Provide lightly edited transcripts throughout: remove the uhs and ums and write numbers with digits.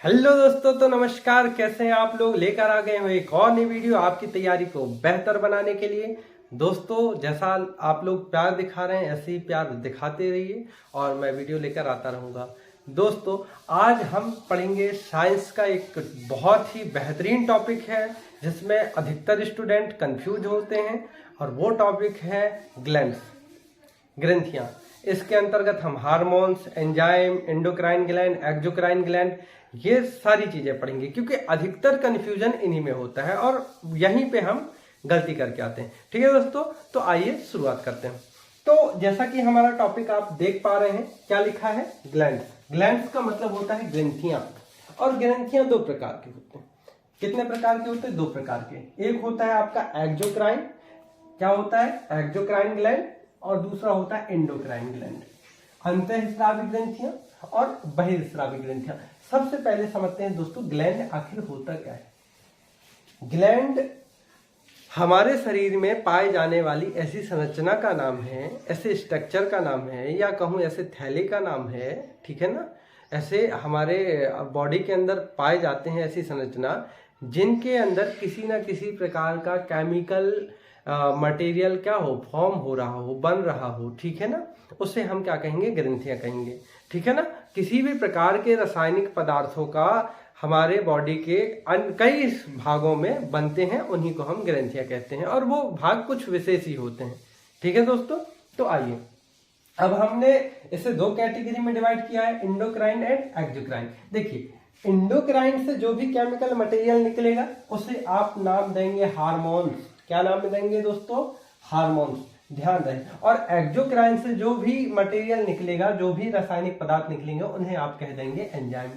Hello दोस्तों, तो नमस्कार। कैसे हैं आप लोग? लेकर आ गए हो एक और नई वीडियो आपकी तैयारी को बेहतर बनाने के लिए। दोस्तों, जैसा आप लोग प्यार दिखा रहे हैं ऐसे ही प्यार दिखाते रहिए और मैं वीडियो लेकर आता रहूँगा। दोस्तों, आज हम पढ़ेंगे साइंस का एक बहुत ही बेहतरीन टॉपिक है जिसमें अधिकतर स्टूडेंट कंफ्यूज होते हैं, और वो टॉपिक है ग्लैंड्स, ग्रंथियां। इसके अंतर्गत हम hormones, enzyme, endocrine gland, exocrine gland, ये सारी चीजें पढ़ेंगे क्योंकि अधिकतर कंफ्यूजन इन्हीं में होता है और यहीं पे हम गलती करके आते हैं। ठीक है दोस्तों, तो आइए शुरुआत करते हैं। तो जैसा कि हमारा टॉपिक आप देख पा रहे हैं, क्या लिखा है? ग्लैंड्स। ग्लैंड्स का मतलब होता है ग्रंथियां, और ग्रंथियां दो प्रकार के होते हैं। कितने प्रकार के होते हैं? दो प्रकार के। एक होता है आपका एक्सोक्राइन, क्या होता है? एक्सोक्राइन ग्लैंड, और दूसरा होता है एंडोक्राइन ग्लैंड। अंतःस्रावी ग्रंथियां और बहिर्स्रावी ग्रंथियां। सबसे पहले समझते हैं दोस्तों, ग्लैंड आखिर होता क्या है। ग्लैंड हमारे शरीर में पाए जाने वाली ऐसी संरचना का नाम है, ऐसे स्ट्रक्चर का नाम है, या कहूं ऐसे थैले का नाम है। ठीक है ना? ऐसे हमारे बॉडी के अंदर पाए जाते हैं ऐसी संरचना जिनके अंदर किसी ना किसी प्रकार का केमिकल मटेरियल क्या हो, फॉर्म हो रहा हो, बन रहा हो। ठीक है ना? उसे हम क्या कहेंगे? ग्रंथियां कहेंगे। ठीक है ना? किसी भी प्रकार के रासायनिक पदार्थों का हमारे बॉडी के कई भागों में बनते हैं, उन्हीं को हम ग्रंथियां कहते हैं, और वो भाग कुछ विशेष ही होते हैं। ठीक है दोस्तों, तो आइए अब हमने इसे दो कैटेगरी में डिवाइड किया है, इंडोक्राइन एंड एक्सोक्राइन। देखिए, इंडोक्राइन से जो भी केमिकल मटेरियल निकलेगा उसे आप नाम देंगे हार्मोन्स। क्या नाम देंगे दोस्तों? हार्मोन्स। ध्यान रहे। और एक्सोक्राइन से जो भी मटेरियल निकलेगा, जो भी रासायनिक पदार्थ निकलेंगे, उन्हें आप कह देंगे एंजाइम।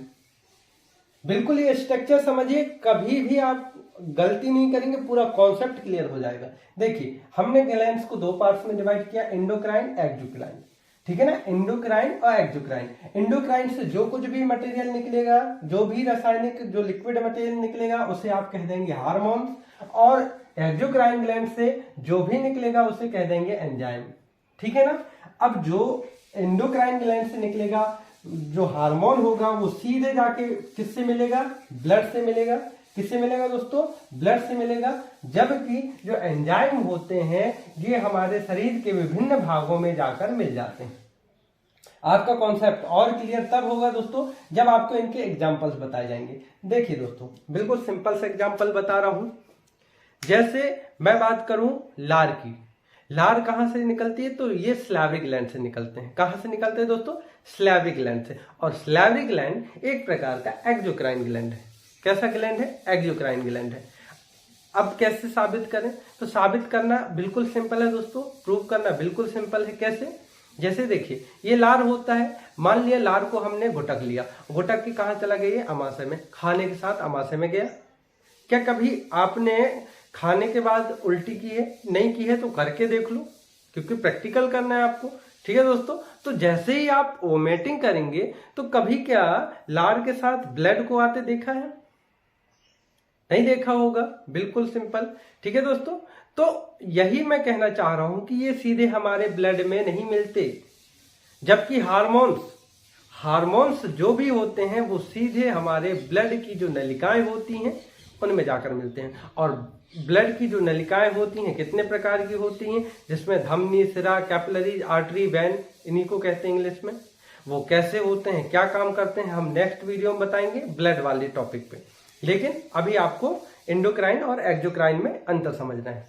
बिल्कुल ये स्ट्रक्चर समझिए, कभी भी आप गलती नहीं करेंगे, पूरा कॉन्सेप्ट क्लियर हो जाएगा। देखिए, हमने ग्लैंड्स को दो पार्ट्स में डिवाइड किया, इंडोक्राइन, एक्सोक्राइन। ठीक है ना? इंडोक्राइन और एक्सोक्राइन। इंडोक्राइन से जो कुछ भी मटेरियल निकलेगा, जो भी रासायनिक जो लिक्विड मटेरियल निकलेगा, उसे आप कह देंगे हार्मोन्स। और एक्सोक्राइन ग्लैंड से जो भी निकलेगा उसे कह देंगे एंजाइम। ठीक है ना? अब जो एंडोक्राइन ग्लैंड से निकलेगा, जो हार्मोन होगा, वो सीधे जाके किससे मिलेगा? ब्लड से मिलेगा। किससे मिलेगा दोस्तों? ब्लड से मिलेगा। जबकि जो एंजाइम होते हैं ये हमारे शरीर के विभिन्न भागों में जाकर मिल जाते हैं। आपका कॉन्सेप्ट और क्लियर तब होगा दोस्तों जब आपको इनके एग्जांपल्स बताए जाएंगे। देखिए दोस्तों, बिल्कुल सिंपल से एग्जांपल बता रहा हूं। जैसे मैं बात करूं लार की। लार कहां से निकलती है? तो ये स्लाविक ग्लैंड से निकलते हैं। कहां से निकलते हैं दोस्तों? स्लाविक ग्लैंड से। और स्लाविक ग्लैंड एक प्रकार का एक्सोक्राइन ग्लैंड है। कैसा ग्लैंड है? एक्सोक्राइन ग्लैंड है। अब कैसे साबित करें? तो साबित करना बिल्कुल सिंपल है दोस्तों, प्रूव करना बिल्कुल सिंपल है। कैसे? जैसे देखिए, ये लार होता है। मान लिया लार को हमने घुटक लिया, घुटक के कहां चला गया? अमाशय में। खाने के साथ अमाशय में गया। क्या कभी आपने खाने के बाद उल्टी की है? नहीं की है तो करके देख लो, क्योंकि प्रैक्टिकल करना है आपको। ठीक है दोस्तों, तो जैसे ही आप वोमिटिंग करेंगे तो कभी क्या लार के साथ ब्लड को आते देखा है? नहीं देखा होगा। बिल्कुल सिंपल। ठीक है दोस्तों, तो यही मैं कहना चाह रहा हूं कि ये सीधे हमारे ब्लड में नहीं मिलते, जबकि हार्मोन्स जो भी होते हैं वो सीधे हमारे ब्लड की जो नलिकाएं होती हैं उनमें जाकर मिलते हैं। और ब्लड की जो नलिकाएं होती हैं कितने प्रकार की होती हैं, जिसमें धमनी, सिरा, कैपिलरीज, आर्टरी, वेन, इन्हीं को कहते हैं इंग्लिश में। वो कैसे होते हैं, क्या काम करते हैं, हम नेक्स्ट वीडियो में बताएंगे ब्लड वाले टॉपिक पे। लेकिन अभी आपको एंडोक्राइन और एक्सोक्राइन में अंतर समझना है।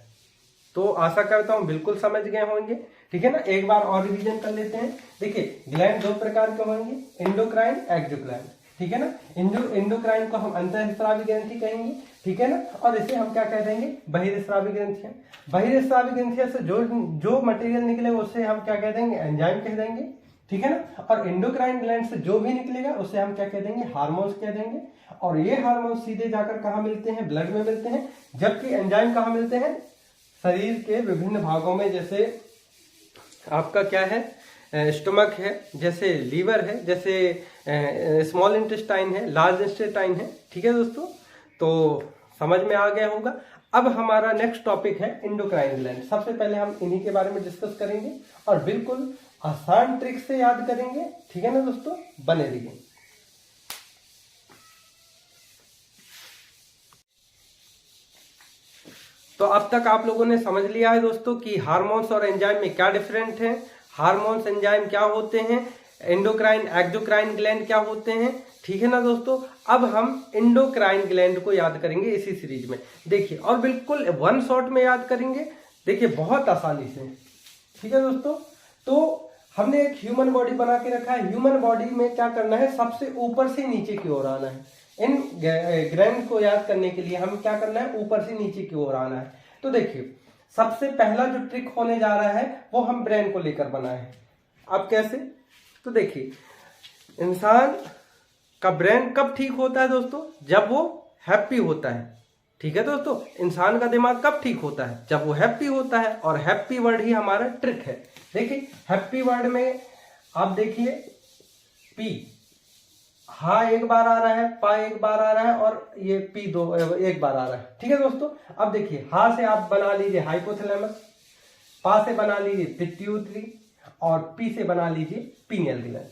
तो आशा करता हूं बिल्कुल समझ गए होंगे। ठीक है ना? एक बार और रिवीजन कर लेते हैं। देखिए, ग्लैंड दो प्रकार के होंगे, इंडोक्राइन, एक्सोक्राइन। ठीक है ना? इंडोक्राइन को हम अंतःस्रावी ग्रंथि कहेंगे। ठीक है ना? और इसे हम क्या कह देंगे? बहिर्स्रावी ग्रंथियां। बहिर्स्रावी ग्रंथियां से जो मटेरियल निकलेगा उसे हम क्या कह देंगे? एंजाइम कह देंगे। ठीक है ना? और इंडोक्राइन ग्लैंड से जो भी निकलेगा उसे हम क्या कह देंगे? हार्मोन्स कह देंगे। और ये हार्मोन्स सीधे जाकर कहां मिलते हैं? ब्लड में मिलते हैं। जबकि एंजाइम कहां मिलते हैं? शरीर के विभिन्न भागों में। जैसे आपका क्या है? स्टमक है, जैसे लीवर है, जैसे स्मॉल इंटेस्टाइन है, लार्ज इंटेस्टाइन है। ठीक है दोस्तों, तो समझ में आ गया होगा। अब हमारा नेक्स्ट टॉपिक है एंडोक्राइन ग्लैंड। सबसे पहले हम इन्हीं के बारे में डिस्कस करेंगे और बिल्कुल आसान ट्रिक से याद करेंगे। ठीक है ना दोस्तों, बने रहिए। तो अब तक आप लोगों ने समझ लिया है दोस्तों कि हार्मोन्स और एंजाइम में क्या डिफरेंट है, हार्मोन्स एंजाइम क्या होते हैं, एंडोक्राइन एक्सोक्राइन ग्लैंड क्या होते हैं। ठीक है ना दोस्तों। अब हम एंडोक्राइन ग्लैंड को याद करेंगे इसी सीरीज में। देखिए, और बिल्कुल वन शॉट में याद करेंगे, देखिए बहुत आसानी से। ठीक है दोस्तों। तो हमने एक ह्यूमन बॉडी बना के रखा है। ह्यूमन बॉडी में क्या करना है, सबसे ऊपर से नीचे की ओर आना है। इन ग्लैंड को याद करने के लिए हम क्या करना है, ऊपर से नीचे की ओर आना है। तो देखिए, सबसे पहला जो ट्रिक होने जा रहा है वो हम ब्रेन को लेकर बना है। अब कैसे, तो देखिए, इंसान का ब्रेन कब ठीक होता है दोस्तों, जब वो हैप्पी होता है। ठीक है दोस्तों। इंसान का दिमाग कब ठीक होता है, जब वो हैप्पी होता है। और हैप्पी वर्ड ही हमारा ट्रिक है। देखिए, हैप्पी वर्ड में आप देखिए, पी हा एक बार आ रहा है, पा एक बार आ रहा है, और ये पी एक बार आ रहा है। ठीक है दोस्तों। अब देखिए, हा से आप बना लीजिए हाइपोथैलेमस, पा से बना लीजिए पिट्यूटरी, और पी से बना लीजिए पीनियल ग्लैंड।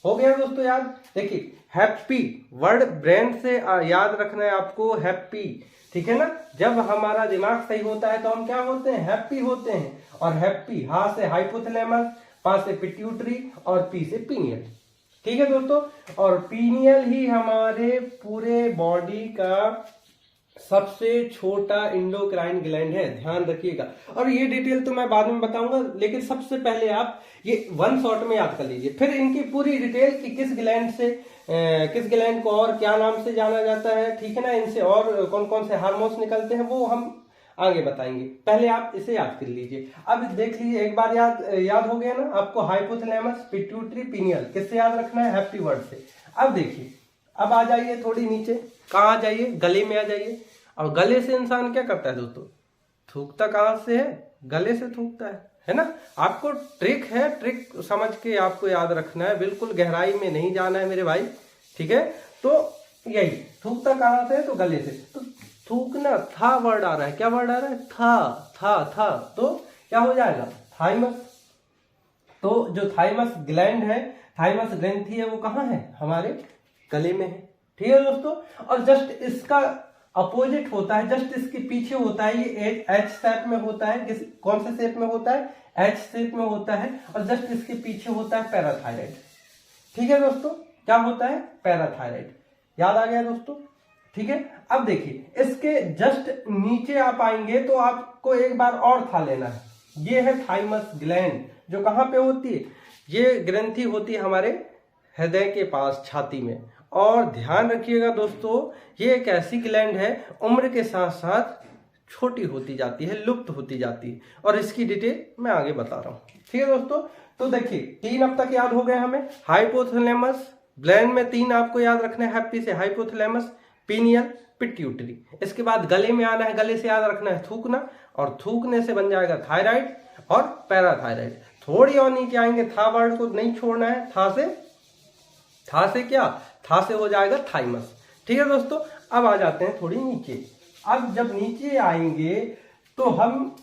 हो गया दोस्तों याद। देखिए, हैप्पी वर्ड ब्रेन से याद रखना है आपको, हैप्पी। ठीक है ना। जब हमारा दिमाग सही होता है तो हम क्या होते हैं, हैप्पी होते हैं। और हैप्पी, हा से हाइपोथैलेमस, पा से पिट्यूटरी, और पी से पीनियल। ठीक है दोस्तों। और पीनियल ही हमारे पूरे बॉडी का सबसे छोटा एंडोक्राइन ग्लैंड है, ध्यान रखिएगा। और ये डिटेल तो मैं बाद में बताऊंगा, लेकिन सबसे पहले आप ये वन शॉट में याद कर लीजिए। फिर इनकी पूरी डिटेल कि किस ग्लैंड को और क्या नाम से जाना जाता है, ठीक है ना, इनसे और कौन कौन से हार्मोन्स निकलते हैं, वो हम आगे बताएंगे। पहले आप इसे याद कर लीजिए। अब देख लीजिए, एक बार याद हो गया ना आपको, हाइपोथैलेमस, पिट्यूटरी, पीनियल, किससे याद रखना है, हैप्पी वर्ड से। अब देखिए, अब आ जाइए थोड़ी नीचे, कहाँ आ जाइए, गले में आ जाइए। और गले से इंसान क्या करता है दोस्तों, थूकता कहाँ से है, गले से थूकता है ना। आपको ट्रिक है, ट्रिक समझ के आपको याद रखना है, बिल्कुल गहराई में नहीं जाना है मेरे भाई। ठीक है। तो यही थूकता कहाँ से है, तो गले से। तो थूकना, था वर्ड आ रहा है, क्या वर्ड आ रहा है, था। तो क्या हो जाएगा, थाइमस। तो जो थाइमस ग्लैंड है, थाइमस ग्रंथि है, वो कहाँ है, हमारे गले में है। ठीक है दोस्तों। और जस्ट इसका अपोजिट होता है, जस्ट इसके पीछे होता है, ये एच शेप में होता है। कौन से शेप में होता है, एच शेप में होता है। और जस्ट इसके पीछे होता है पैराथायराइड। ठीक है दोस्तों। क्या होता है, पैराथायराइड। याद आ गया दोस्तों। ठीक है। अब देखिए, इसके जस्ट नीचे आप आएंगे तो आपको एक बार और था लेना है। ये है थाइमस ग्लैंड, जो कहां पे होती है, ये ग्रंथि होती है हमारे हृदय के पास, छाती में। और ध्यान रखिएगा दोस्तों, ये एक ऐसी ग्लैंड है, उम्र के साथ साथ छोटी होती जाती है, लुप्त होती जाती है। और इसकी डिटेल मैं आगे बता रहा हूं। ठीक है दोस्तों। तो देखिए, 3 अब तक याद हो गए हमें, हाइपोथैलेमस ग्लैंड में 3 आपको याद रखना है, हैप्पी से हाइपोथैलेमस, पीनियल, पिट्यूटरी। इसके बाद गले में आना है, गले से याद रखना है थूकना, और थूकने से बन जाएगा थायराइड और पैराथायराइड। थोड़ी और नीचे आएंगे, था वर्ड को नहीं छोड़ना है, था से क्या, था से हो जाएगा थाइमस। ठीक है दोस्तों। अब आ जाते हैं थोड़ी नीचे। अब जब नीचे आएंगे तो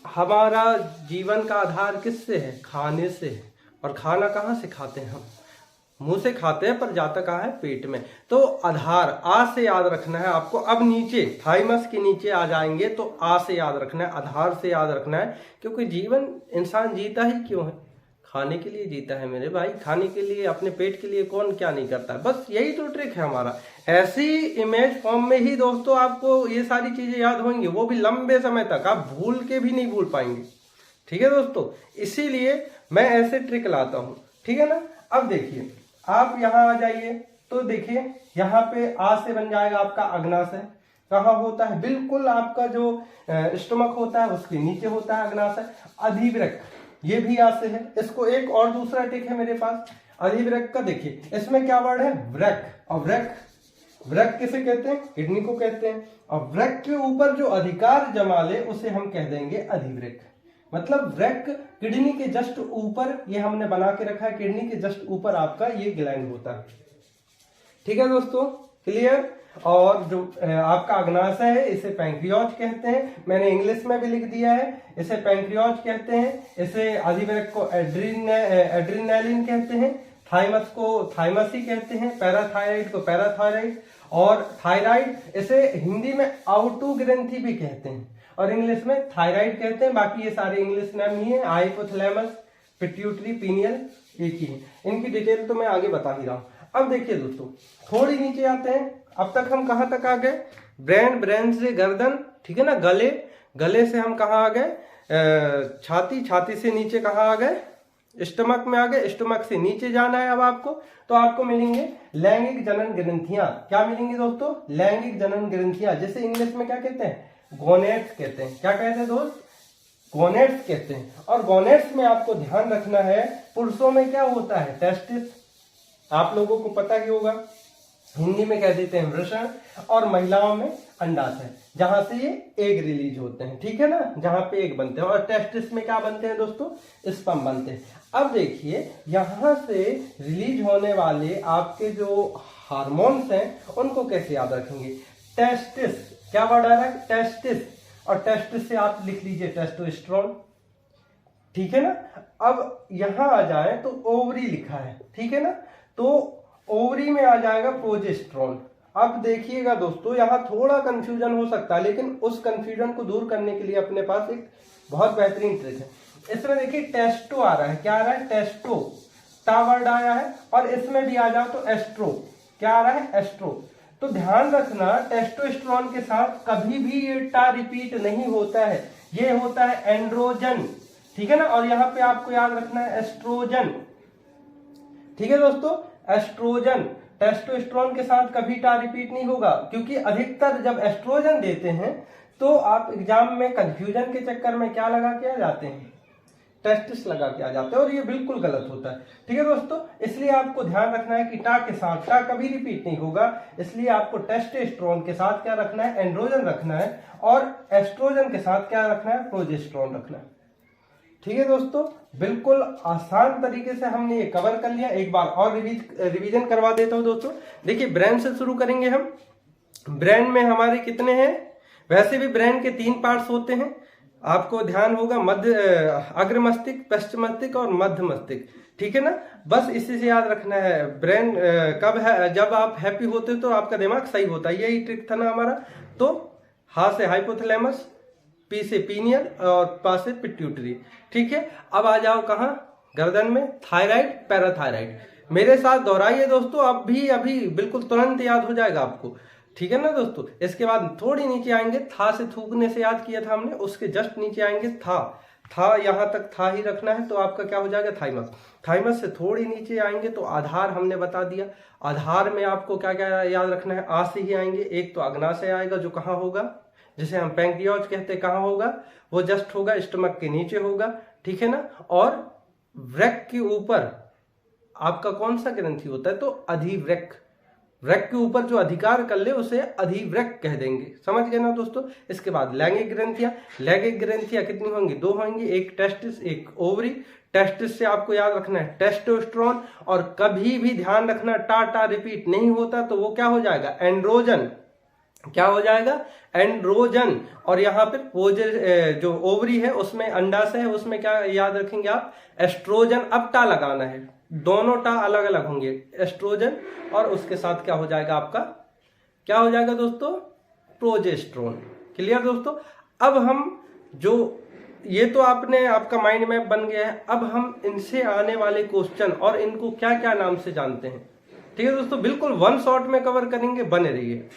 हमारा जीवन का आधार किससे है, खाने से है। और खाना कहाँ से खाते हैं, हम मुंह से खाते हैं, पर जाता कहाँ है, पेट में। तो आधार, आ से याद रखना है आपको। अब नीचे थाइमस के नीचे आ जाएंगे तो आ से याद रखना है, आधार से याद रखना है। क्योंकि जीवन इंसान जीता ही क्यों है, खाने के लिए जीता है मेरे भाई। खाने के लिए, अपने पेट के लिए कौन क्या नहीं करता है। बस यही तो ट्रिक है हमारा। ऐसी इमेज फॉर्म में ही दोस्तों आपको ये सारी चीजें याद होंगी, वो भी लंबे समय तक, आप भूल के भी नहीं भूल पाएंगे। ठीक है दोस्तों। इसीलिए मैं ऐसे ट्रिक लाता हूं। ठीक है ना। अब देखिए, आप यहां आ जाइए तो देखिए, यहाँ पे आ से बन जाएगा आपका अग्नाशय। कहाँ होता है, बिल्कुल आपका जो स्टमक होता है उसके नीचे होता है अग्नाशय। अधिवृक्क, ये भी आ से है। इसको एक और दूसरा ट्रिक है मेरे पास, अधिवृक्क का। देखिए, इसमें क्या वर्ड है, वृक्क। और वृक्क किसे कहते हैं, किडनी को कहते हैं। और वृक्क के ऊपर जो अधिकार जमा ले उसे हम कह देंगे अधिवृक्क। मतलब वृक्क किडनी के जस्ट ऊपर, ये हमने बना के रखा है, किडनी के जस्ट ऊपर आपका ये ग्लैंड होता है। ठीक है दोस्तों, क्लियर। और जो आपका अग्नाशय है, इसे पैंक्रियाज कहते हैं। मैंने इंग्लिश में भी लिख दिया है, इसे पैंक्रियाज कहते हैं। इसे अधिवृक्क को एड्रीनैलिन कहते हैं। थाइमस को थाइमस ही कहते हैं। पैराथायराइड को पैराथायराइड। और थायराइड, इसे हिंदी में आउटू ग्रंथि भी कहते हैं। और इंग्लिश में थायराइड कहते हैं। बाकी ये सारे इंग्लिश नाम ही है, हाइपोथैलेमस, पिट्यूटरी, पीनियल एक ही है। इनकी डिटेल तो मैं आगे बता ही रहा हूँ। अब देखिए दोस्तों, थोड़ी नीचे आते हैं। अब तक हम कहाँ तक आ गए? ब्रेन, ब्रेन से गर्दन, ठीक है ना, गले, गले से हम कहाँ आ गए? छाती, छाती से नीचे कहाँ आ गए? स्टमक में आ गए। स्टमक से नीचे जाना है अब आपको, तो आपको मिलेंगे लैंगिक जनन ग्रंथियां। क्या मिलेंगी दोस्तों? लैंगिक जनन ग्रंथियां, जैसे इंग्लिश में क्या कहते हैं? गोनेट्स कहते हैं। क्या कहते हैं दोस्त? गोनेट्स कहते हैं। और गोनेट्स में आपको ध्यान रखना है, पुरुषों में क्या होता है? टेस्टिस, आप लोगों को पता ही होगा, हिंदी में कह देते हैं वृषण, और महिलाओं में अंडाशय, जहां से ये एग रिलीज होते हैं, ठीक है ना, जहां पे एग बनते हैं। और टेस्टिस में क्या बनते हैं दोस्तों? स्पर्म बनते हैं। अब देखिए, यहां से रिलीज होने वाले आपके जो हार्मोन्स हैं उनको कैसे याद रखेंगे? टेस्टिस, क्या वर्ड आ रहा है? टेस्टिस। और टेस्टिस से आप लिख लीजिए टेस्टोस्टेरोन, ठीक है ना। अब यहां आ जाए तो ओवरी लिखा है, ठीक है ना, तो ओवरी में आ जाएगा प्रोजेस्टेरोन। अब देखिएगा दोस्तों, यहां थोड़ा कंफ्यूजन हो सकता है, लेकिन उस कंफ्यूजन को दूर करने के लिए अपने पास एक बहुत बेहतरीन ट्रिक है। इसमें देखिए टेस्टो आ रहा है। क्या आ रहा है? टेस्टो, टा वर्ड आया है। और इसमें भी आ जाओ तो एस्ट्रो, क्या आ रहा है? एस्ट्रो। तो ध्यान रखना, टेस्टोस्टेरोन के साथ कभी भी ये टा रिपीट नहीं होता है, ये होता है एंड्रोजन, ठीक है ना। और यहां पे आपको याद रखना है एस्ट्रोजन, ठीक है दोस्तों, एस्ट्रोजन। टेस्टोस्टेरोन के साथ कभी टा रिपीट नहीं होगा, क्योंकि अधिकतर जब एस्ट्रोजन देते हैं तो आप एग्जाम में कंफ्यूजन के चक्कर में क्या लगा के आ जाते हैं? टेस्टिस लगा के आ जाते हैं, और ये बिल्कुल गलत होता है, ठीक है दोस्तों। इसलिए आपको ध्यान रखना है कि टा के साथ टा कभी रिपीट नहीं होगा, इसलिए आपको टेस्टोस्टेरोन के साथ क्या रखना है? एंड्रोजन रखना है। और एस्ट्रोजन के साथ क्या रखना है? प्रोजेस्टेरोन रखना है, ठीक है दोस्तों। बिल्कुल आसान तरीके से हमने ये कवर कर लिया। एक बार और रिवीजन करवा देता हूं दोस्तों। देखिए, ब्रेन से शुरू करेंगे हम। ब्रेन में हमारे कितने हैं? वैसे भी ब्रेन के 3 पार्ट्स होते हैं, आपको ध्यान होगा, मध्य अग्र मस्तिष्क, पश्च मस्तिष्क और मध्य मस्तिष्क, ठीक है ना। बस इसी से याद रखना है। ब्रेन कब है? जब आप हैप्पी होते हो तो आपका दिमाग सही होता है, यही ट्रिक था ना हमारा। तो हा से हाइपोथैलेमस, पी से पीनियल और पा से पिट्यूटरी, ठीक है। अब आ जाओ कहां? गर्दन में थायराइड, पैराथायराइड। मेरे साथ दोहराइए दोस्तों, अब भी अभी बिल्कुल तुरंत याद हो जाएगा आपको, ठीक है ना दोस्तों। इसके बाद थोड़ी नीचे आएंगे, था से थूकने से याद किया था हमने, उसके जस्ट नीचे आएंगे था यहां तक था ही रखना है, तो आपका क्या हो जाएगा? थाइमस। थाइमस से थोड़ी नीचे आएंगे तो आधार हमने बता दिया। आधार में आपको क्या क्या याद रखना है? आ से ही आएंगे। एक तो अग्नाशय आएगा, जो कहां होगा? जिसे हम पैंक्रियाज कहते हैं, कहां होगा? वो जस्ट होगा, स्टमक के नीचे होगा, ठीक है ना। और वृक्क के ऊपर आपका कौन सा ग्रंथि होता है? तो अधिवृक्क। वृक्क के ऊपर जो अधिकार कर ले उसे अधिवृक्क कह देंगे, समझ गए ना दोस्तों। इसके बाद लैंगिक ग्रंथियां। लैंगिक ग्रंथियां कितनी होंगी? 2 होंगी, एक टेस्टिस, एक ओवरी। टेस्टिस से आपको याद रखना है टेस्टोस्टेरोन, और कभी भी ध्यान रखना टा रिपीट नहीं होता, तो वो क्या हो जाएगा? एंड्रोजन। क्या हो जाएगा? एंड्रोजन। और यहाँ पे जो ओवरी है उसमें अंडाशय है, उसमें क्या याद रखेंगे आप? एस्ट्रोजन। अब टा लगाना है, दोनों टा अलग अलग होंगे, एस्ट्रोजन, और उसके साथ क्या हो जाएगा आपका? क्या हो जाएगा दोस्तों? प्रोजेस्टेरोन। क्लियर दोस्तों। अब हम जो ये तो आपका माइंड मैप बन गया है। अब हम इनसे आने वाले क्वेश्चन और इनको क्या क्या नाम से जानते हैं, ठीक है दोस्तों, बिल्कुल 1 शॉट में कवर करेंगे, बने रहिए।